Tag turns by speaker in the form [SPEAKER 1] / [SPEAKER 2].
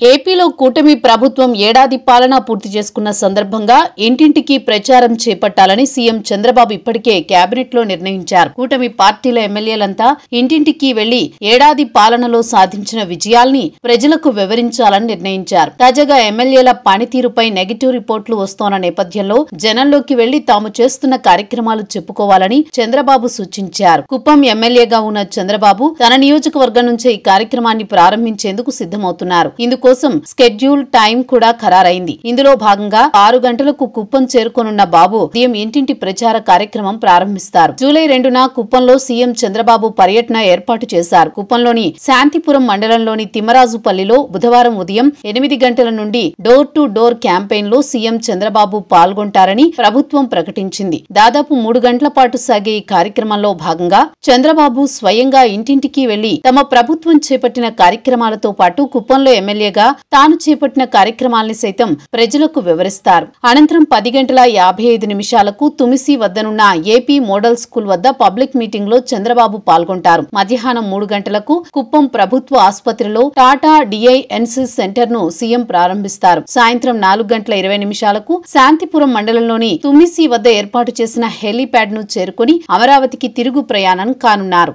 [SPEAKER 1] ఏపీలో కూటమి ప్రభుత్వం ఏడాది పాలన పూర్తి చేసుకున్న సందర్భంగా ఇంటింటికి ప్రచారం చేపట్టాలని సీఎం చంద్రబాబు ఇప్పటికే కేబినెట్లో నిర్ణయించారు. కూటమి పార్టీల ఎమ్మెల్యేలంతా ఇంటింటికి వెళ్లి ఏడాది పాలనలో సాధించిన విజయాల్ని ప్రజలకు వివరించాలని నిర్ణయించారు. తాజాగా ఎమ్మెల్యేల పనితీరుపై నెగటివ్ రిపోర్టులు వస్తోన్న నేపథ్యంలో జనంలోకి వెళ్లి తాము చేస్తున్న కార్యక్రమాలు చెప్పుకోవాలని చంద్రబాబు సూచించారు. కుప్పం ఎమ్మెల్యేగా ఉన్న చంద్రబాబు తన నియోజకవర్గం నుంచే ఈ కార్యక్రమాన్ని ప్రారంభించేందుకు సిద్దమవుతున్నారు. ఇందుకోసం స్కెడ్యూల్ టైం కూడా ఖరారైంది. ఇందులో భాగంగా 6 గంటలకు కుప్పం చేరుకోనున్న బాబు ఉదయం ఇంటింటి ప్రచార కార్యక్రమం ప్రారంభిస్తారు. జూలై 2న కుప్పంలో సీఎం చంద్రబాబు పర్యటన ఏర్పాటు చేశారు. కుప్పంలోని శాంతిపురం మండలంలోని తిమ్మరాజుపల్లిలో బుధవారం ఉదయం 8 గంటల నుండి డోర్ టు డోర్ క్యాంపెయిన్ లో సీఎం చంద్రబాబు పాల్గొంటారని ప్రభుత్వం ప్రకటించింది. దాదాపు 3 గంటల పాటు సాగే ఈ కార్యక్రమంలో భాగంగా చంద్రబాబు స్వయంగా ఇంటింటికి వెళ్లి తమ ప్రభుత్వం చేపట్టిన కార్యక్రమాలతో పాటు కుప్పంలో ఎమ్మెల్యేగా తాను చేపట్టిన కార్యక్రమాల్ని సైతం ప్రజలకు వివరిస్తారు. అనంతరం 10:55 తుమిసి వద్దనున్న ఏపీ మోడల్ స్కూల్ వద్ద పబ్లిక్ మీటింగ్ లో చంద్రబాబు పాల్గొంటారు. మధ్యాహ్నం 3 గంటలకు కుప్పం ప్రభుత్వ ఆసుపత్రిలో టాటా డిఐఎన్సిస్ సెంటర్ ను సీఎం ప్రారంభిస్తారు. సాయంత్రం 4:20 శాంతిపురం మండలంలోని తుమిసి వద్ద ఏర్పాటు చేసిన హెలీప్యాడ్ ను చేరుకుని అమరావతికి తిరుగు ప్రయాణం కానున్నారు.